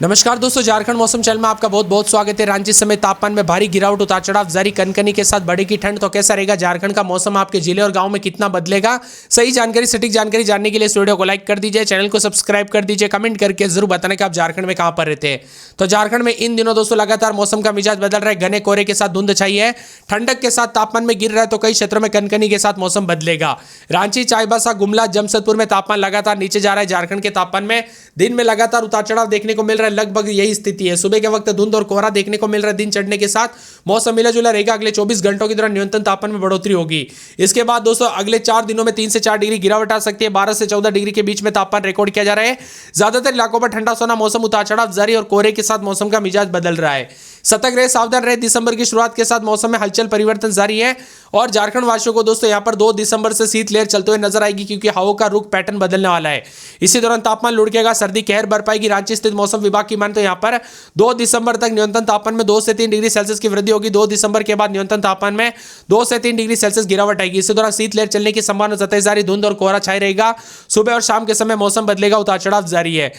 नमस्कार दोस्तों, झारखंड मौसम चैनल में आपका बहुत बहुत स्वागत है। रांची समेत तापमान में भारी गिरावट, उतार चढ़ाव जारी, कनकनी के साथ बढ़ेगी ठंड। तो कैसा रहेगा झारखंड का मौसम, आपके जिले और गांव में कितना बदलेगा? सही जानकारी, सटीक जानकारी जानने के लिए इस वीडियो को लाइक कर दीजिए, चैनल को सब्सक्राइब कर दीजिए, कमेंट करके जरूर बताना कि आप झारखंड में कहां पर रहते हैं। तो झारखंड में इन दिनों दोस्तों लगातार मौसम का मिजाज बदल रहा है। घने कोहरे के साथ धुंध छाई है, ठंडक के साथ तापमान में गिर रहा है, तो कई क्षेत्रों में कनकनी के साथ मौसम बदलेगा। रांची, चाईबासा, गुमला, जमशेदपुर में तापमान लगातार नीचे जा रहा है। झारखंड के तापमान में दिन में लगातार उतार चढ़ाव देखने को मिल रहा है। लगभग यही स्थिति है। सुबह के वक्त धुंध और कोहरा देखने को मिल रहा है। दिन चढ़ने के साथ मौसम मिला जुला रहेगा। अगले 24 घंटों के दौरान न्यूनतम तापमान में बढ़ोतरी होगी। इसके बाद दोस्तों अगले 4 दिनों में 3 से 4 डिग्री गिरावट आ सकती है। 12 से 14 डिग्री के बीच में तापमान रिकॉर्ड किया जा रहा है। ज्यादातर इलाकों पर ठंडा सोना मौसम, उतार चढ़ाव जारी और कोहरे के साथ मौसम का मिजाज बदल रहा है। सतर्क रहे, सावधान रहे। दिसंबर की शुरुआत के साथ मौसम में हलचल परिवर्तन जारी है और झारखंड वासियों को दोस्तों यहां पर 2 दिसंबर से शीतलहर चलते हुए नजर आएगी, क्योंकि हवा का रुख पैटर्न बदलने वाला है। इसी दौरान तापमान लुढ़केगा, सर्दी कहर बर पाएगी। रांची स्थित मौसम विभाग की माने तो यहां पर 2 दिसंबर तक न्यूनतम तापमान में 2 से 3 डिग्री सेल्सियस की वृद्धि होगी। 2 दिसंबर के बाद न्यूनतम तापमान में 2 से 3 डिग्री सेल्सियस गिरावट आएगी। इसी दौरान शीतलहर चलने की संभावना जताई जा रही। धुंध और कोहरा छाई रहेगा। सुबह और शाम के समय मौसम बदलेगा, उतार चढ़ाव जारी है।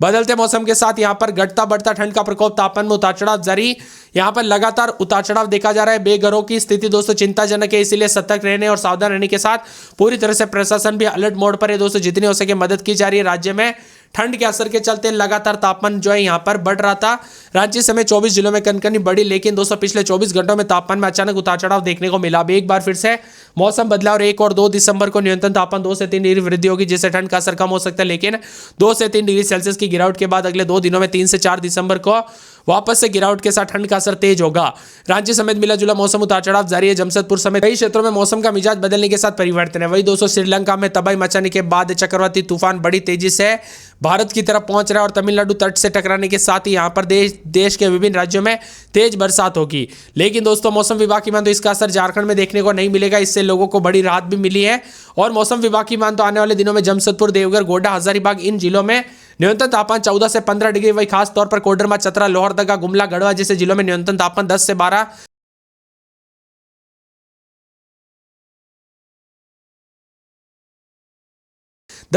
बदलते मौसम के साथ यहां पर घटता बढ़ता ठंड का प्रकोप, तापमान में उतार चढ़ाव जारी। यहां पर लगातार उतार चढ़ाव देखा जा रहा है। बेघरों की स्थिति दोस्तों चिंताजनक है, इसीलिए सतर्क रहने और सावधान रहने के साथ पूरी तरह से प्रशासन भी अलर्ट मोड पर है। दोस्तों जितनी हो सके मदद की जा रही है। राज्य में ठंड के असर के चलते लगातार तापमान जो है यहां पर बढ़ रहा था। रांची समेत 24 जिलों में कनकनी बढ़ी, लेकिन दोस्तों पिछले 24 घंटों में तापमान में अचानक उतार चढ़ाव देखने को मिला। अब एक बार फिर से मौसम बदला और 1 और 2 दिसंबर को न्यूनतम तापमान 2 से 3 डिग्री वृद्धि होगी, जिससे ठंड का असर कम हो सकता है। लेकिन 2 से 3 डिग्री सेल्सियस की गिरावट के बाद अगले 2 दिनों में 3 से 4 दिसंबर को वापस से गिरावट के साथ ठंड का असर तेज होगा। रांची समेत मिला जुला मौसम, उतार चढ़ाव जारी है। जमशेदपुर समेत कई क्षेत्रों में मौसम का मिजाज बदलने के साथ परिवर्तन है। वही दोस्तों श्रीलंका में तबाही मचाने के बाद चक्रवाती तूफान बड़ी तेजी से भारत की तरफ पहुंच रहा है और तमिलनाडु तट से टकराने के साथ ही यहां पर देश के विभिन्न राज्यों में तेज बरसात होगी। लेकिन दोस्तों मौसम विभाग की मान तो इसका असर झारखंड में देखने को नहीं मिलेगा। इससे लोगों को बड़ी राहत भी मिली है। और मौसम विभाग की मान तो आने वाले दिनों में जमशेदपुर, देवघर, गोड्डा, हजारीबाग इन जिलों में न्यूनतम तापमान 14 से 15 डिग्री, वही खास तौर पर कोडरमा, चतरा, लोहरदगा, गुमला, गढ़वा जैसे जिलों में न्यूनतम तापमान 10 से 12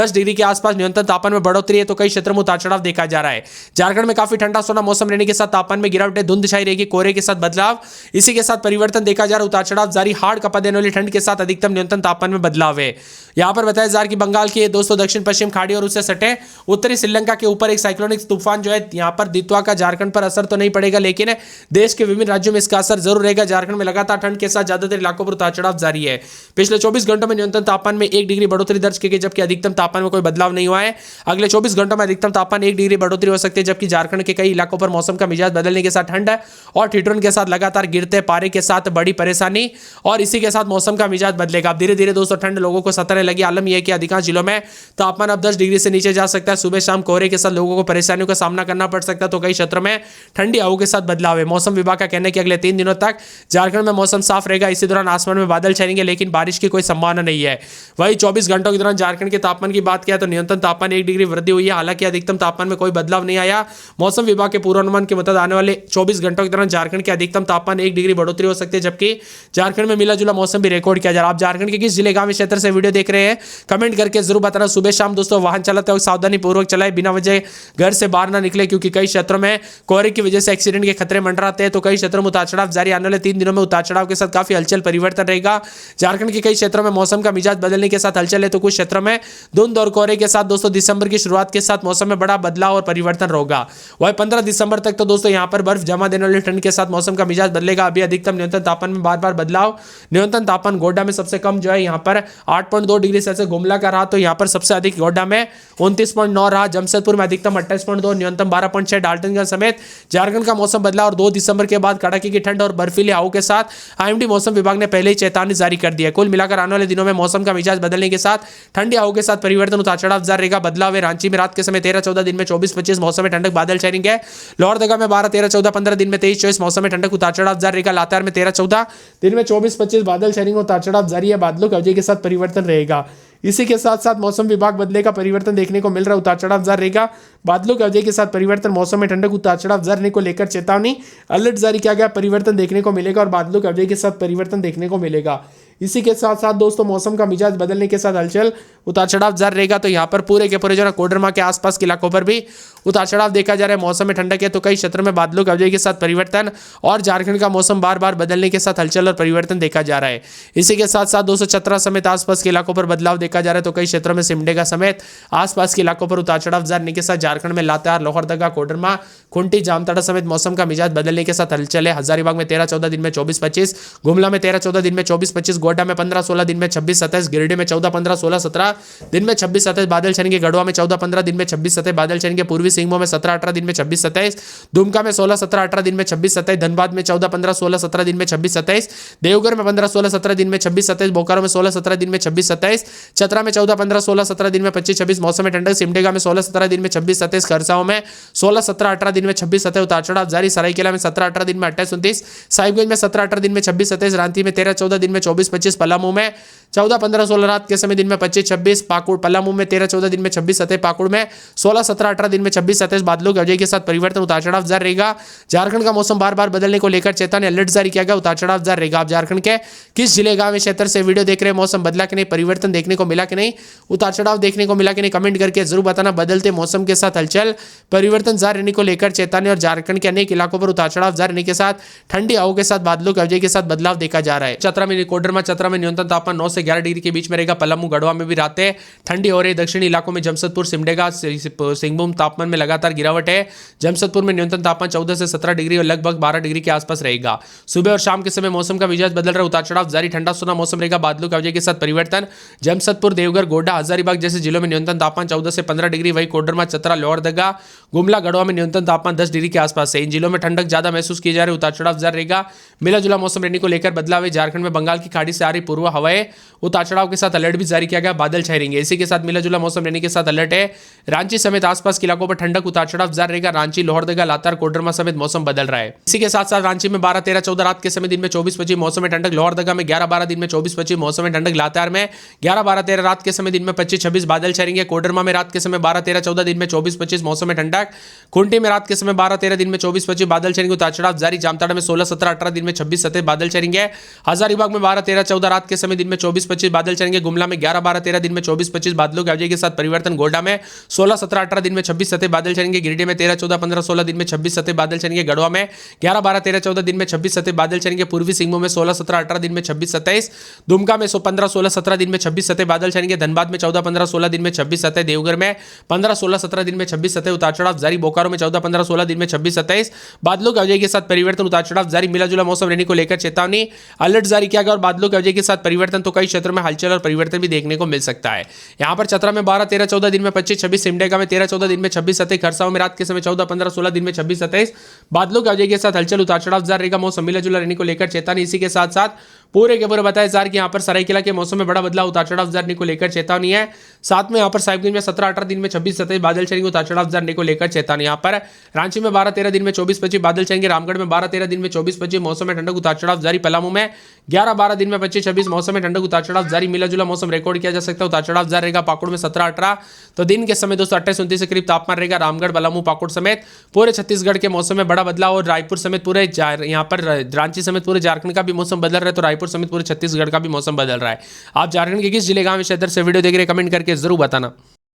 डिग्री के आसपास न्यूनतम तापमान में बढ़ोतरी है। तो कई क्षेत्रों में उतार चढ़ाव देखा जा रहा है। झारखंड में काफी ठंडा सोना मौसम रहने के साथ तापमान में गिरावट है। धुंध छाई रहेगी, कोहरे के साथ बदलाव, इसी के साथ परिवर्तन देखा जा रहा है। उतार चढ़ाव जारी, हाड़ कपा देने वाली ठंड के साथ अधिकतम न्यूनतम तापमान में बदलाव है। यहां पर बताया जा रहा है कि बंगाल के दोस्तों दक्षिण पश्चिम खाड़ी और उससे सटे उत्तरी श्रीलंका के ऊपर एक साइक्लोनिक तूफान जो है यहां पर दित्वा का झारखंड पर असर तो नहीं पड़ेगा, लेकिन देश के विभिन्न राज्यों में इसका असर जरूर रहेगा। झारखंड में लगातार ठंड के साथ ज्यादातर इलाकों पर उतार चढ़ाव जारी है। पिछले 24 घंटों में न्यूनतम तापमान में 1 डिग्री बढ़ोतरी दर्ज की गई, जबकि अधिकतम तापमान में कोई बदलाव नहीं हुआ है। अगले 24 घंटों में अधिकतम तापमान 1 डिग्री बढ़ोतरी हो सकती है, जबकि झारखंड के कई इलाकों पर मौसम का मिजाज बदलने के साथ ठंड और ठिठुरन के साथ लगातार गिरते पारे के साथ बड़ी परेशानी, और इसी के साथ मौसम का मिजाज बदलेगा। अब धीरे धीरे दोस्तों ठंड लोगों को सताने लगी। आलम यह है कि अधिकांश जिलों में तापमान अब 10 डिग्री से नीचे जा सकता है। सुबह शाम कोहरे के साथ लोगों को परेशानियों का सामना करना पड़ सकता है। तो कई क्षेत्रों में ठंडी हवाओं के साथ बदलाव है। मौसम विभाग का कहना है कि अगले 3 दिनों तक झारखंड में मौसम साफ रहेगा। इसी दौरान आसमान में बादल छाएंगे, लेकिन बारिश की कोई संभावना नहीं है। वही 24 घंटों के दौरान झारखंड के तापमान की बात किया तो न्यूनतम तापमान 1 डिग्री वृद्धि हुई है। हालांकि अधिकतम तापमान में कोई बदलाव नहीं आया। मौसम विभाग के पूर्वानुमान के मुताबिक आने वाले 24 घंटों के दौरान झारखंड के अधिकतम तापमान 1 डिग्री बढ़ोतरी हो सकती है, जबकि झारखंड में मिला जुला मौसम भी रिकॉर्ड किया जा रहा है। आप झारखंड के किस जिले, गांव, क्षेत्र से वीडियो देख रहे हैं, कमेंट करके जरूर बताना। सुबह शाम दोस्तों वाहन चलाते वक्त सावधानी पूर्वक चलाएं, बिना वजह घर से बाहर ना निकले, क्योंकि कई क्षेत्रों में कोहरे की वजह से एक्सीडेंट के खतरे मंडराते हैं। तो कई क्षेत्रों में उतार चढ़ाव जारी। आने वाले 3 दिनों में उतार चढ़ाव के साथ काफी हलचल परिवर्तन रहेगा। झारखंड के कई क्षेत्रों में मौसम का मिजाज बदलने के साथ हलचल है, तो कुछ क्षेत्रों में धुंध और कोहरे के साथ दोस्तों दिसंबर की शुरुआत के साथ मौसम में बड़ा बदलाव और परिवर्तन होगा। वही 15 दिसंबर तक तो दोस्तों यहां पर बर्फ जमा देने वाली ठंड के साथ मौसम का मिजाज बदलेगा। अभी अधिकतम न्यूनतम तापमान में बार बार बदलाव। न्यूनतम तापमान गोड्डा में सबसे कम जो है यहां पर 8.2 डिग्री सेल्सियस गुमला का रहा, तो यहां पर सबसे अधिक गोड्डा में 29.9 रहा। जमशेदपुर में अधिकतम 28.2, न्यूनतम 12.6। डाल्टनगंज समेत झारखंड का मौसम बदला और 2 दिसंबर के बाद कड़ाके की ठंड और बर्फीली हवाओं के साथ आईएमडी मौसम विभाग ने पहले ही चेतावनी जारी कर दी है। कुल मिलाकर आने वाले दिनों में मौसम का मिजाज बदलने के साथ ठंडी हवाओं के साथ परिवर्तन, उतार चढ़ाव जारी रहेगा। बदलाव है। रांची में रात के समय 13-14, दिन में 24-25 मौसम में ठंडक, बादल छाएंगे। लोहरदगा में 12-13-14, 15 दिन में 23-24 मौसम में ठंडक, उतार चढ़ाव जारी रहेगा। लातेहार में 13-14, दिन में 24-25 बादल छाएंगे, उतार चढ़ाव जारी है। बादलों की अवधि के साथ परिवर्तन रहेगा। इसी के साथ साथ मौसम विभाग बदलेगा, परिवर्तन देखने को मिल रहा है। उतार चढ़ाव जारी रहेगा। बादलों की अवधि के साथ परिवर्तन, मौसम में ठंडक, उतार चढ़ाव जारी को लेकर चेतावनी, अलर्ट जारी किया गया। परिवर्तन देखने को मिलेगा और बादलों की अवधि के साथ परिवर्तन देखने को मिलेगा। इसी के साथ साथ दोस्तों मौसम का मिजाज बदलने के साथ हलचल उतार चढ़ाव जारी रहेगा। तो यहाँ पर पूरे के पूरे जो है कोडरमा के आसपास के इलाकों पर भी उतार चढ़ाव देखा जा रहा है। मौसम में ठंडक है तो कई क्षेत्रों में बादलों की अवधि के साथ परिवर्तन और झारखंड का मौसम बार बार बदलने के साथ हलचल और परिवर्तन देखा जा रहा है। इसी के साथ साथ 217 समेत आसपास के इलाकों पर बदलाव देखा जा रहा है। तो कई क्षेत्रों में सिमडेगा समेत आसपास के इलाकों पर उतार चढ़ाव जारी के साथ झारखंड में लातेहार, लोहरदगा, कोडरमा, खुंटी, जामताड़ा समेत मौसम का मिजाज बदलने के साथ हलचल है। हजारीबाग में 13-14 दिन में 24-25, गुमला में 13-14 दिन में 24-25, गोड्डा में 15-16 दिन में 26-27, गिरिडीह में 14-15, 16-17 दिन में 26-27 बादल छनेंगे, गढ़वा में 14-15 दिन में 26-27 बादल छनेंगे, पूर्वी सिंहभूम में 17-18 दिन में 26-27, दुमका में 16-17-18 दिन में 26-27, धनबाद में 14-15, 16-17 दिन में 26-27, देवघर में 15-16-17 दिन में 26-27, बोकारो में 16-17 दिन में 26-27, चतरा में 14-15, 16-17 दिन में 25-26 मौसम में ठंडक, सिमडेगा में 16-17 दिन में 26-27, खरसाओं में 16-17-18 दिन में 26-27 उतार चढ़ाव जारी, सरायकेला में 17-18 दिन में 28-29, साहिबगंज में 17-18 दिन में 26-27, रांची में 13-14 दिन में 24-25, पलामू में 14-15-16 रात के समय दिन में 25-26, पाकुड़, पलामू में 13-14 दिन में 26-27, पाकुड़ में 16-17-18 दिन में 26-27 बादलों की अवधि के साथ परिवर्तन, उतार चढ़ाव जारी रहेगा। झारखंड का मौसम बार बार बदलने को लेकर चेतावनी अलर्ट जारी किया गया, उतार चढ़ाव जारी रहेगा। आप झारखंड के किस जिले, गांव, क्षेत्र से वीडियो देख रहे हैं, मौसम बदला कि नहीं, परिवर्तन देखने को मिला कि नहीं, उतार चढ़ाव देखने को मिला कि नहीं, कमेंट करके जरूर बताना। बदलते मौसम के साथ हलचल परिवर्तन जारी रहने को लेकर चेतावनी और झारखंड के अनेक इलाकों पर उतार चढ़ाव जारी रहने के साथ ठंडी हवाओं के साथ बादलों की अवधि के साथ बदलाव देखा जा रहा है। चतरा में, कोडरमा चतरा में न्यूनतम तापमान 9 से 11 डिग्री के बीच में रहेगा। पलामू, गढ़वा में भी रातें ठंडी हो रही है। दक्षिणी इलाकों में जमशेदपुर, सिमडेगा, सिंहभूम तापमान में लगातार गिरावट है। जमशेदपुर में न्यूनतम तापमान 14 से 17 डिग्री और लगभग 12 डिग्री के आसपास रहेगा। सुबह और शाम के समय मौसम का मिजाज बदल रहा है, उतार चढ़ाव जारी, ठंडा सुना मौसम रहेगा, बादलों की अवधि के साथ परिवर्तन। जमशेदपुर, देवघर, गोड्डा, हजारीबाग जैसे जिलों में न्यूनतम तापमान 14 से 15 डिग्री, वही कोडरमा, चतरा, लोहरदगा, गुमला, गढ़वा में न्यूनतम तापमान 10 डिग्री के आसपास है। इन जिलों में ठंडक ज्यादा महसूस की जा रही है, उतार चढ़ाव जारी रहेगा। मिला जुला मौसम रहने को लेकर बदलाव है। झारखंड में बंगाल की खाड़ी से आ रही पूर्व हवाएं, उतार चढ़ाव के साथ अलर्ट भी जारी किया गया, बादल छाए रहेंगे। इसी के साथ मिला जुला मौसम रहने के साथ अलर्ट है। रांची समेत आसपास के इलाकों पर ठंडक, उतार चढ़ाव जारी रहेगा। रांची, लोहरदगा, लातेहार, कोडरमा समेत मौसम बदल रहा है। इसी के साथ साथ रांची में 12-13-14 रात के समय दिन में 24-25 मौसम में ठंडक, लोहरदगा में 11-12 दिन में 24-25 मौसम में ठंडक, लातेहार में 11-12-13 रात के समय दिन में 25-26 बादल छाएंगे, कोडरमा में रात के समय 12-13-14 दिन में 24-25 मौसम में ठंडक, खुंटी में रात के समय 12-13 दिन में 24-25 बादल छाएंगे, उतार चढ़ाव जारी। जामताड़ा में 16-17-18 दिन में 26-27 बादल छाएंगे। हजारीबाग में 12-13-14 रात के समय दिन में 24-25 बादल छाएंगे। गुमला में 11-12-13 दिन में 24-25 बादलों की अवधि के साथ परिवर्तन। गोड्डा में 16-17-18 दिन में 26-27 बादल छाएंगे। गिरिडीह में 13-14-15-16 दिन में 26-27 बादल छाएंगे। गढ़वा में 11-12-13-14 दिन में 26-27 बादल छाएंगे। पूर्वी सिंहभूम में 16-17-18 दिन में 26-27, दुमका में 15-16-17 दिन में 26-27 बादल छाएंगे। धनबाद में 14-15-16 दिन में 26-27, देवघर में 15-16-17 दिन में 26-27 उतार चढ़ाव जारी। बोकारो में 14-15-16 दिन में 26-27 बादलों की अवधि के साथ परिवर्तन, उतार चढ़ाव जारी। मिला जुला मौसम रहने को लेकर चेतावनी अलर्ट जारी किया गया और बादलों की अवधि के साथ परिवर्तन, तो कई क्षेत्रों में हलचल और परिवर्तन भी देखने को मिल सकता है। यहां पर चतरा में 12-13-14 दिन में 25-26, सिमडेगा में 13-14 दिन में 26-27, खरसाओं में रात के समय 14-15-16 दिन में 26-27 बादलों की अवधि के साथ हलचल, उतार चढ़ाव जारी रहेगा। मौसम मिला जुला रहने को लेकर चेतावनी। इसी के साथ साथ पूरे के पूरे बताया जा रहा है कि यहाँ पर सरायकेला के मौसम में बड़ा बदलाव, उतार चढ़ाव जारी को लेकर चेतावनी है। साथ में यहाँ पर साहिबगंज में 17-18 दिन में 26-27 बादल छाएंगे, उतार चढ़ाव जारी को लेकर चेतावनी। यहाँ पर रांची में 12-13 दिन में 24-25 बादल छाएंगे। रामगढ़ में 12-13 दिन में 24-25 मौसम में ठंडक, उतार चढ़ाव जारी। पलामू में 11-12 दिन में 25-26 मौसम में ठंडक, उतार चढ़ाव जारी। मिला जुला मौसम रिकॉर्ड किया जा सकता है, उतार चढ़ाव जारी रहेगा। पाकुड़ में 17-18 तो दिन के समय 28-29 के करीब तापमान रहेगा। रामगढ़, पलामू, पाकुड़ समेत पूरे छत्तीसगढ़ के मौसम में बड़ा बदलाव और रायपुर समेत पूरे यहाँ पर रांची समेत पूरे झारखंड का भी मौसम बदल रहा है, तो रायपुर समेत पूरे छत्तीसगढ़ का भी मौसम बदल रहा है। आप झारखंड के किस जिले, गांव, क्षेत्र से वीडियो देख रहे हैं, कमेंट करके जरूर बताना।